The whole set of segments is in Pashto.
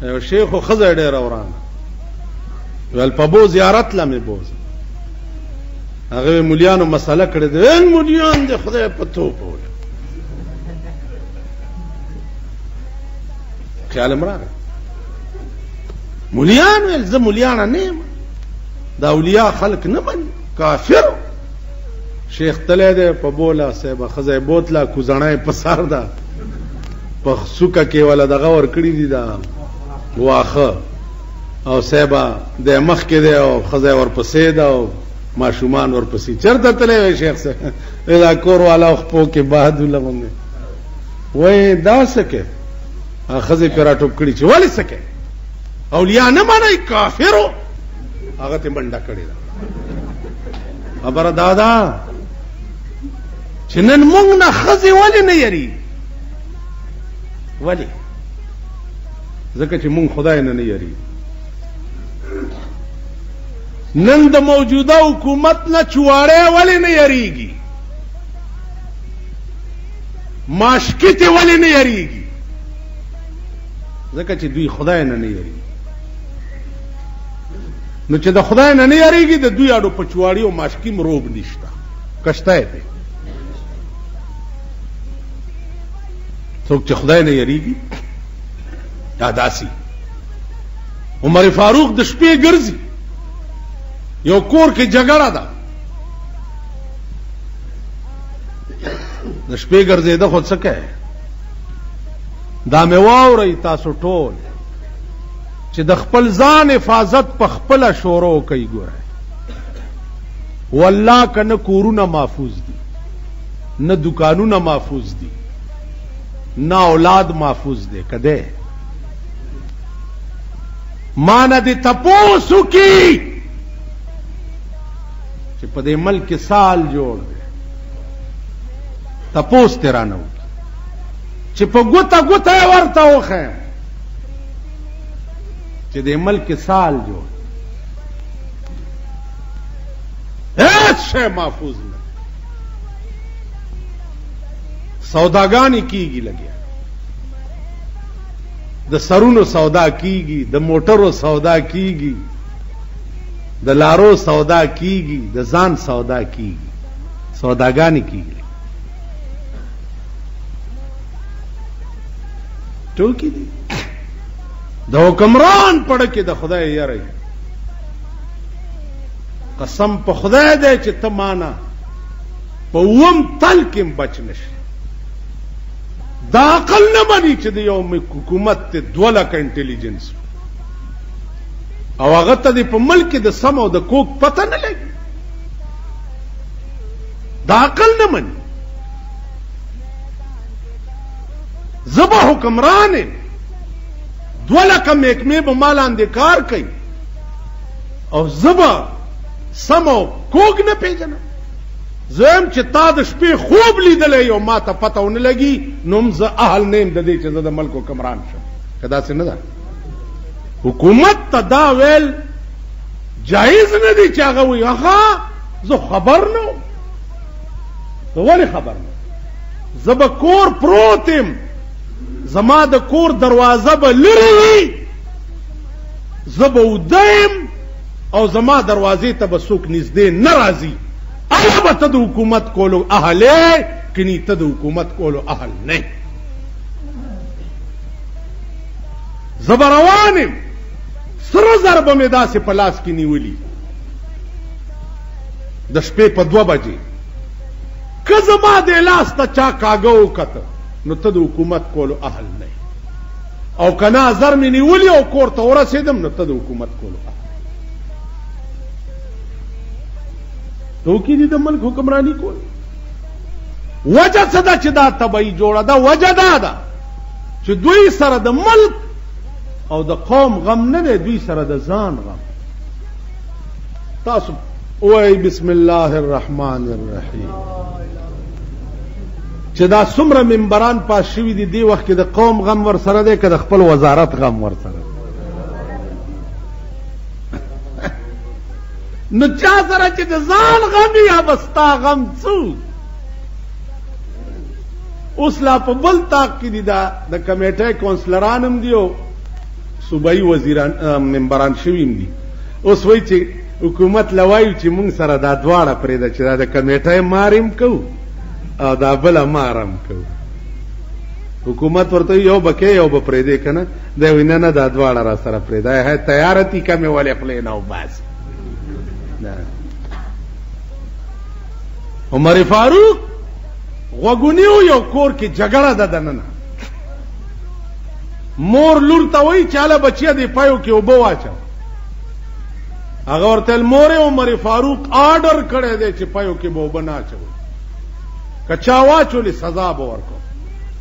یو شیخ خو ښځه ډېره ورانه ویل په بو زیارت له مې بوزه هغه مولیانو مسله کړې ده مولیان د خدای په توپ وله خیال امراغه مولیان ویل زه مولیانه نه یم دا اولیاء خلق نه مني کافر شیخ تله ده په بوله صاحب خزه بوتلا کوزړای په سر ده په سوکه کې ولا دغه ور کړی دي دا واخه او صاحب د مخ کې ده او خزه ور پسې ده او ماشومان ور پسې چرته تله شیخ صاحب دا کور والا خپو کې بعد لمنه وای دا سکه خزه پیرا ټوب کړی چې ولی سکه اولیاء نه مانای کافرو هغه ته منډه کړی دا خبر دادا چې نن مونږ نه خزه ولی نه یری ولی ځکه چې مونږ خدای نه یری نن د موجوده حکومت نه چواړې ولی نه یریږي ماشکته ولی نه یریږي ځکه چې دوی خدای نه یری نو چې د خدای نه یریږي د دوی اډو پچواړي او ماشکی مروب نشته کشته دی څوک چې خدای نه یریږي دا داسي عمر فاروق د شپې ګرځي یو کور کې جګړه ده د شپې ګرځېده خو څه کوي دا مې واورئ تاسو ټول چې د خپل ځان حفاظت په خپله شروع کوي ګوره والله که نه کورونه محفوظ دي نه دکانونه محفوظ دي نه اولاد محفوظ دی کده ما نه دې تپوسو کی چې په دې ملک سال جوړ دی تپوس تیرانه چې په ګوته ګوته ورته وخه چې د ملک سال جوړ هیڅ شی محفوظ نه سوداګانی کیږي لګیا د سرونو سودا کیږي د موټرو سودا کیږي د لارو سودا کیږي د ځان سودا کیږي سوداګانی کیږي ټوکی دي د حکمران پړه کې د خدای یاره قسم په خدای دی چې ته مانا په وم تل کې بچ نشي دا عقل نه مانی چې د یو حکومت ته 2 لک انټيليجنس او هغه ته په ملک د سم او د کوک پته نه لګي دا عقل نه مانی زبا حکمران 2 لک محکمې به مالاندې کار کوي او زبا سمو کوګ نه پیژنه زم چې تا د شپې خوب لیدلې یو ما ته پته ونه لګي نوم زه اهل نیم د دې چې زه د ملک حکمران شم کدا څه نه ده حکومت ته دا ویل جایز نه دي چې هغه وي هغه زه خبر نه ولې خبر نه زب کور پروتم زما د کور دروازه به لري زب ودیم او زما دروازې ته به څوک نږدې ناراضي هغه ته د حکومت کولو اهله کني ته د حکومت کولو اهل نه زبروانم سره ضرب مې داسې په لاس کې نیولي د شپې په 2 بجې که زما د لاس ته چا کاږه وکته نو ته د حکومت کولو اهل نه او کنا زر مې نیولي او کور ته ورسېدم نو ته د حکومت کولو اهل توکی دي د ملک حکمرانی کول وجه څه ده چې دا تبعی جوړه ده وجه ده چې دوی سره د ملک او د قوم غم نه دی دوی سره د ځان غم تاسو وای بسم الله الرحمن الرحیم چې دا څومره منبران پاس شوي دي دی وخت کې د قوم غم ور سره دی که د خپل وزارت غم ور سره نو چا سره چې د ځان غم یا بستا غم څو اوس لا په بل طاق کې دي دا د کمیټې کونسلران هم دي او صوبایي وزیران ممبران شویم دي اوس وایي چې حکومت لوایو چې مونږ سره دا دواړه پرېږده چې دا د کمیټۍ ماریم کوو او دا بله مارم کوو حکومت ورته یو بکې یو به پرېږدې که نه دی وایي نه نه دا دواړه را سره پرېږده تیاره تیکه مې ولې خولې نه وباسي عمر فاروق غوږونیو یو کور کې جګړه ده دننه مور لور ته وایي چې هله بچیه دې پایو کې اوبه واچوه هغه ورته مور عمر فاروق آرډر کړی دی چې پایو کې به اوبه نه اچوئ که چا واچولې سزا به ورکړو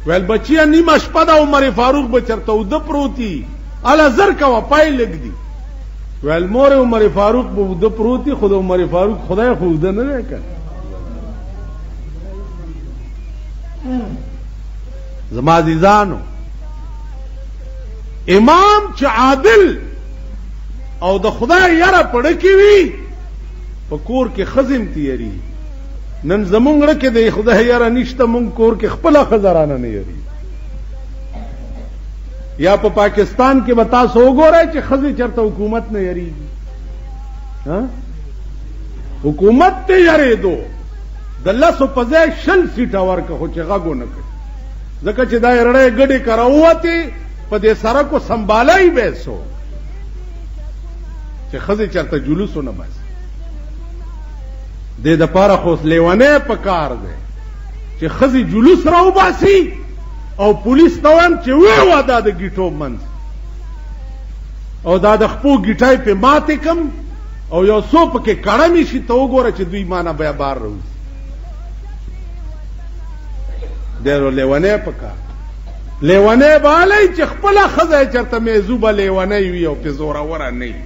ویل بچیه نیمه شپه ده عمر فاروق به چېرته اوده پروتي هله زر کوه پای لږ دي ویل مور عمر فاروق به اوده پروتي خو د عمر فاروق خدای خو اوده نه دی کړی زما عزیزانو امام چې عادل او د خدای یاره پړه کې وي په کور کې ښځې تیری نن زمونږ ړه کې د خدای یاره نشته مونږ کور کې خپله ښځه رانه نه یری یا په پاکستان کې به تاسو وګورئ چې ښځې چېرته حکومت نه یریږي حکومت ته یریدو د لسو په ځای 20 سیټه ورکړه خو چې غږ ونه کړي ځکه چې دا یې رړۍ ګډې که راووتې په دې سړکو سنبالای به سو چې ښځې چېرته جلوس ونه باسي دې دپاره خو لیونی په کار دی چې ښځې جلوس راوباسي او پولیس ته وایم چې ویوه دا د ګیټو منځ او دا د خپو ګیټای پې ماتې کم او یو څو پکې کړمی شي ته وګوره چې دوی مانه بیا بار راوځي ډېرو لیونی په کار لیونی به هلی چې خپله ښځه یې چېرته میزو به لیونی وي او پې زوروره نه وي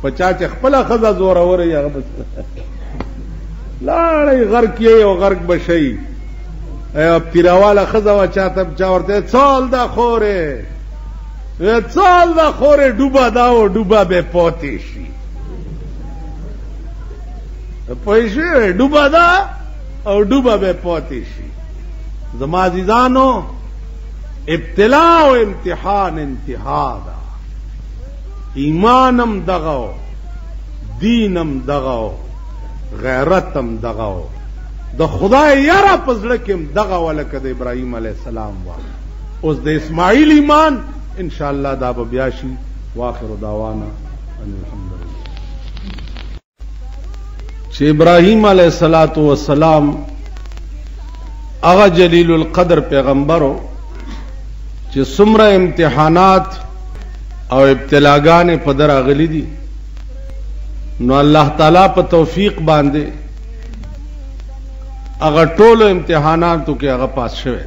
په چا چې خپله ښځه زوروره وي هغه به لاړئ غرق یې او غرق به شئ پیراواله ښځه وه چا ورته څال ده خورې څال ده خورې ډوبه ده او ډوبه به پاتې شي پوه شوې ډوبه ده او ډوبه به پاتې شي زما عزیزانو ابتلا او امتحان انتها ده ایمانم دغه دینم دغه غیرتم دغه د خدای یاره په زړه کې دغه ولکه د ابراهیم علیه السلام وا اوس د اسماعیل ایمان ان شاء الله دا به بیا شي واخر دعوانا ان الحمدلله چې ابراهیم علیه السلام هغه جلیل القدر پیغمبرو چې څومره امتحانات او ابتلاګانې په در راغلي دي نو الله تعالی په توفیق باندې هغه ټولو امتحاناتو کې هغه پاس شوی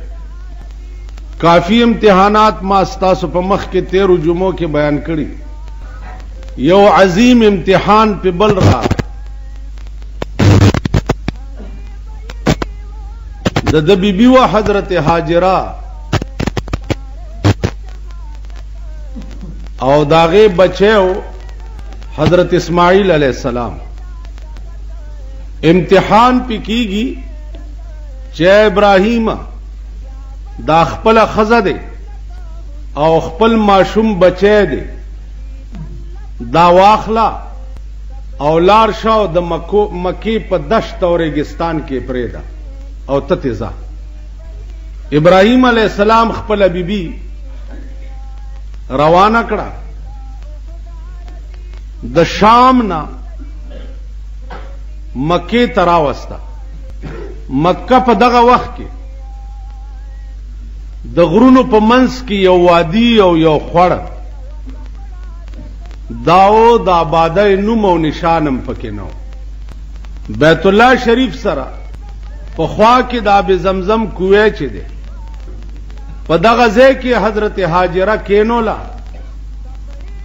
کافی امتحانات ما ستاسو په مخ کې 13 جمعو کې بیان کړي یو عظیم امتحان په بل را د بیبي و حضرت هاجره او داغه بچو حضرت اسماعیل علیہ السلام امتحان پی کیږي چې ابراهیم دا خپل خزه دی او خپل ماشوم بچی دی دا واخلا او لار شاو د مکی په دشت او ریګستان کې پریدا او تتزا ابراهیم علیہ السلام خپل بیبي روانه کړه د شام نه مکه تراوستا مکه په دغه وخت کې د غرونو په منځ کې یو وادي او یو خوړ داو د آبادۍ نوم او نشانم پکې نو بیت الله شریف سره په خوا کې د آب زمزم کوه چې دی په دغه ځای کې حضرت هاجره کینولا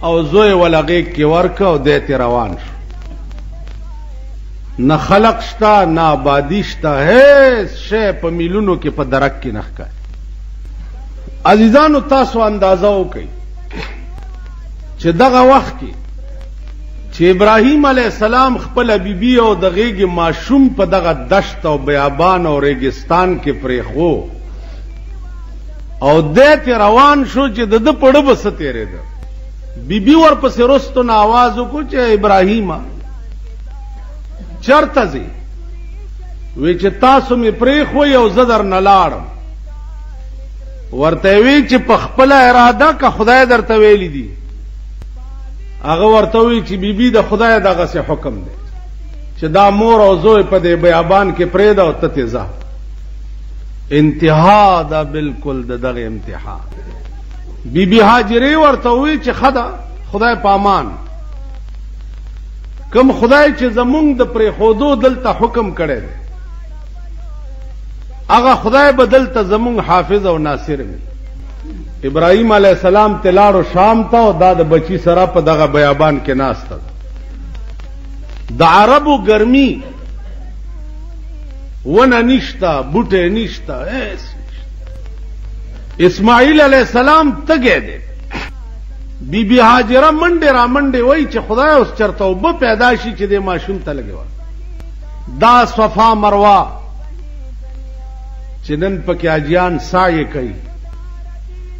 او زوی ولغې کې ورک او دې روان شو نه خلق شتا نه آبادی شتا هیڅ شی په میلونو کې په درک کې نه ښکاري عزیزانو تاسو اندازه وکړئ چې دغه وخت کې چې ابراهیم علیه السلام خپل بیبي او د غېږې ماشوم په دغه دشت او بیابان او ریګستان کې پرېښو او دې ته روان شو چې د پړه بس تیرېده بیبي ورپسې رستو نه आवाज وکړو چې ابراهیمه چرته ځې؟ وی چې تاسو مې پرېښوئ او زه درنه لاړم. ورته وی چې په خپله اراده که خدای درته ویلی دي؟ هغه ورته وی چې بیبي د خدای دغسې حکم دی چې دا مور او زوی په دې بیابان کې پرېږده او ته تې ځه. انتها ده بالکل د دغه امتحان. بیبي هاجرې ورته وی چې ښه ده خدای په امان. کوم خدای چې زمونږ د پرېښودو دلته حکم کړی دی هغه خدای به دلته زمونږ حافظ او ناصر وي. ابراهیم علیه السلام تلاړو شام ته او دا د بچی سره په دغه بیابان کې ناسته ده. د عربو ګرمي ونه نشته، بوټی نشته، هیڅ نشته. اسماعیل علیه السلام تږی دی. بیبي هاجره منډې را منډې وایي چې خدای اوس چرته اوبه پیدا شي چې دې ماشوم ته لګې وه. دا صفا مروه چې نن پکې حاجیان سعی کوي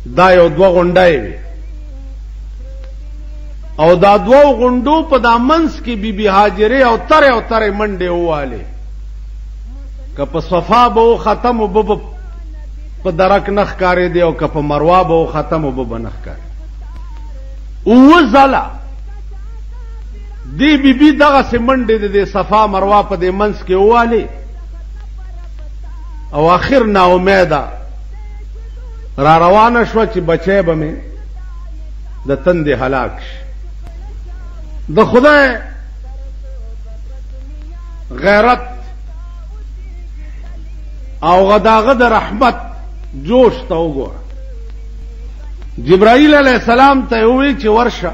دا یو دوه غونډای وي او دا دوه غونډو په دا منځ کې بیبي هاجرې او ترې منډې ووالې. که په صفا به و ختم اوبه په درک نه ښکارېدې او که په مروه به و ختم اوبه به نه ښکارېدې. اوه ځله دې بیبي دغسې منډې د دې صفا مروه په دې منځ کې ووالې او آخر نا امیده را روانه شوه چې بچی به مې د تندې هلاک شي. د خدای غیرت او داغه د رحمت جوش ته وګوره. جبرائیل علیه السلام ته ووی چې ورشه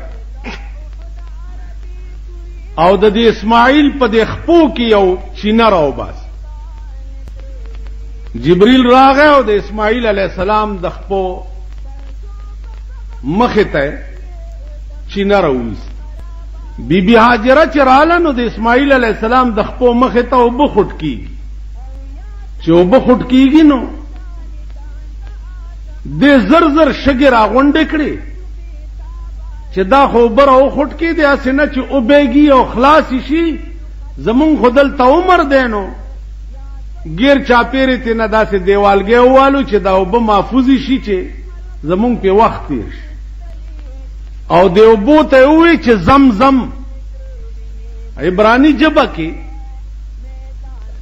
او د دې اسماعیل په دې خپو کې یو چینه راوباس. جبريل راغی او د اسماعیل علیه السلام د خپو مخې ته چینه راوویست. بیبي هاجره چې رااله نو د اسماعیل علیه السلام د خپو مخې ته اوبه خوټ کېږي. چې اوبه خوټ کېږي نو دې زر زر شګې راغونډې کړې چې دا خو اوبه راوخوټ کېدې، هسې نه چې اوبېږي او خلاصې شي. زمونږ خو دلته عمر دی نو ګیر چاپیرې ته نه داسې دیوالګۍ ووالو چې دا اوبه محفوظې شي چې زمونږ پې وخت تېر شي. او د اوبو ته یې ووایي چې زمزم عبراني ژبه کې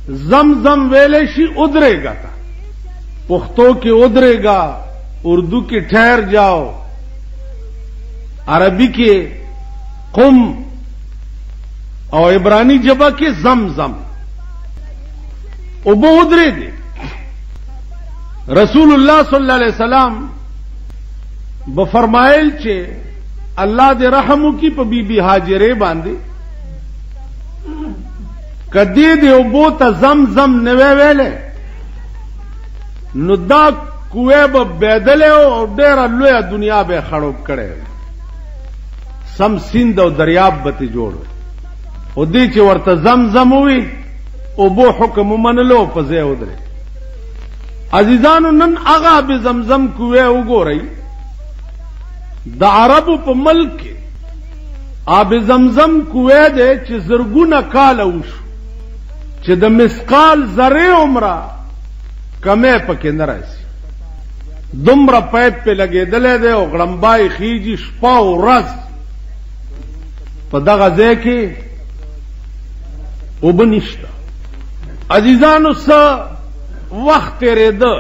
زمزم ویلی شي ادرېږه ته، پښتو کې ادرېږه، اردو کې ٹھہر جاؤ، عربی کې قم او عبرانی ژبه کې زمزم. اوبه ودرېږي. رسول الله صلی الله علیه وسلم به فرمایل چې الله دې رحم وکړي په بیبي هاجرې باندې، کدی دې اوبو ته زمزم نه وی ویلې نو دا کوه به بدلې او ډېره لویه دنیا به خړوب کړې، سم سیند او دریاب به ته جوړ او دې چې ورته زمزم وي اوبو حکم ومنلو په ځای ودرې. عزیزانو نن هغه به زمزم کوه وګورئ د عربو په ملک کې آب زمزم کوه دې چې زرګونه کاله وشو چې د مسقال ذره عمره کمه پکې نه راځي. دومره پایپ په لګېدلې ده او غړمبای خيږي شپه او ورځ په دغه ځای کې اوبه نشته. عزیزانو څه وخت تېرېده.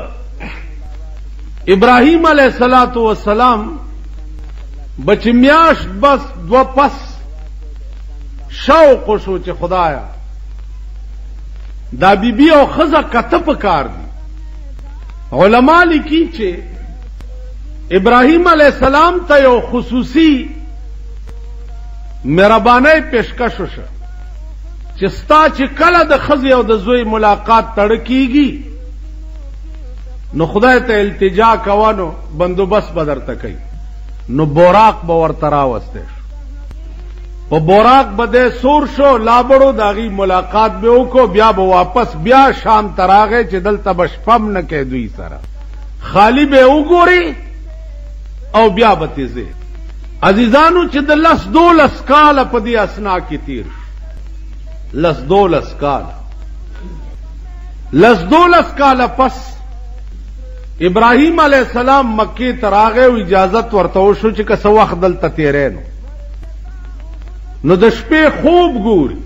ابراهیم علیه السلام بچ میاشت بس دو پس شوق شو چې خدایا دا بیبي او خزه کته پکار دي. علما لیکي چې ابراهیم علیه السلام ته یو خصوصي مهرباني پیشکش وشو چې ستا چې کله د خزه او د زوی ملاقات تړ کیږي نو خدای ته التجا کوانو بندوبست بدر تکي نو بوراق به ورته راوسته شو. په بوراق بده سور شو لابړو داغي ملاقات به وکړو بیا به واپس بیا شام تراغه چې دلته بشپم نه کې دوی سره خالی به وګوري او بیا به تیزه. عزیزانو چې د 10-12 کاله په دې اسنا کې تیر 10-12 کاله پس ابراهیم علیہ السلام مکې ته راغی او اجازت ورته وشو چې که څه وخت دلته تیرې نو د شپې خوب ګوري.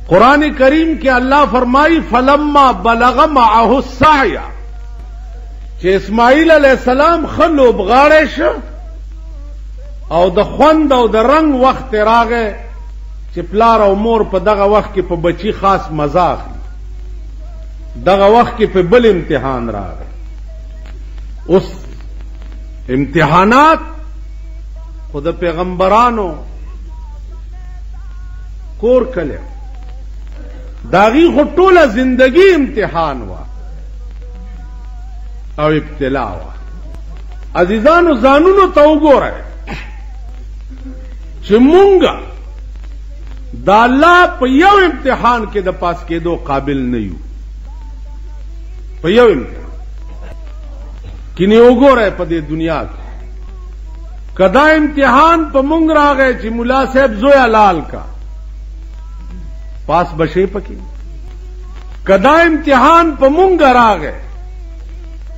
قرآن کریم کې الله فرمایي فلما بلغ معه السعی چې اسماعیل علیہ السلام ښه لوبغاړی شو او د خوند او د رنگ وخت راغی چې پلار او مور په دغه وخت کې په بچی خاص مزه اخلي. دغه وخت کې په بل امتحان راغی. اوس امتحانات خود پیغمبرانو کور کله داغي خو ټوله زندگی امتحان وا او ابتلا وا. عزیزانو ځانونو ته وګورئ چې مونږه د الله په یو امتحان کې د پاس کېدو قابل نه یو. په یو امتحان کینه وګورئ په دې دنیا کې کدا امتحان په مونږ راغی چې مولا صاحب زویا لال کا پاس بشي پکې. کدا امتحان په مونږ راغی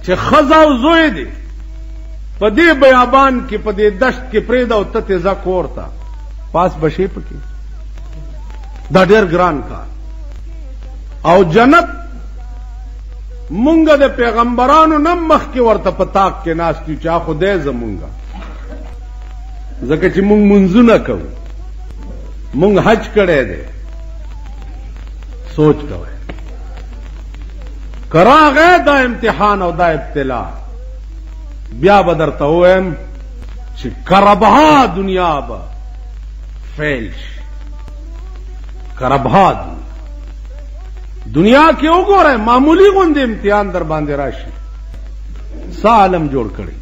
چې خزا او زوی دي په دې بیابان کې په دې دشت کې پرېدا او ته ځا کورتا پاس بشي پکې. دا ډېر ګران کار. او جنت مونږه د پیغمبرانو نم مخ کې ورته پتاک کې ناستو چا خدای زمونږه ځکه چې مونږ منځونه کوو مونږ حج کړی دی. سوچ کوئ کراغه دا امتحان او دا ابتلا بیا بدر ته ویم چې کربها دنیا به فیل شي. کربها دنیا کې وګورئ معمولی غوندې امتحان در باندې راشي. سالم جوړ کړي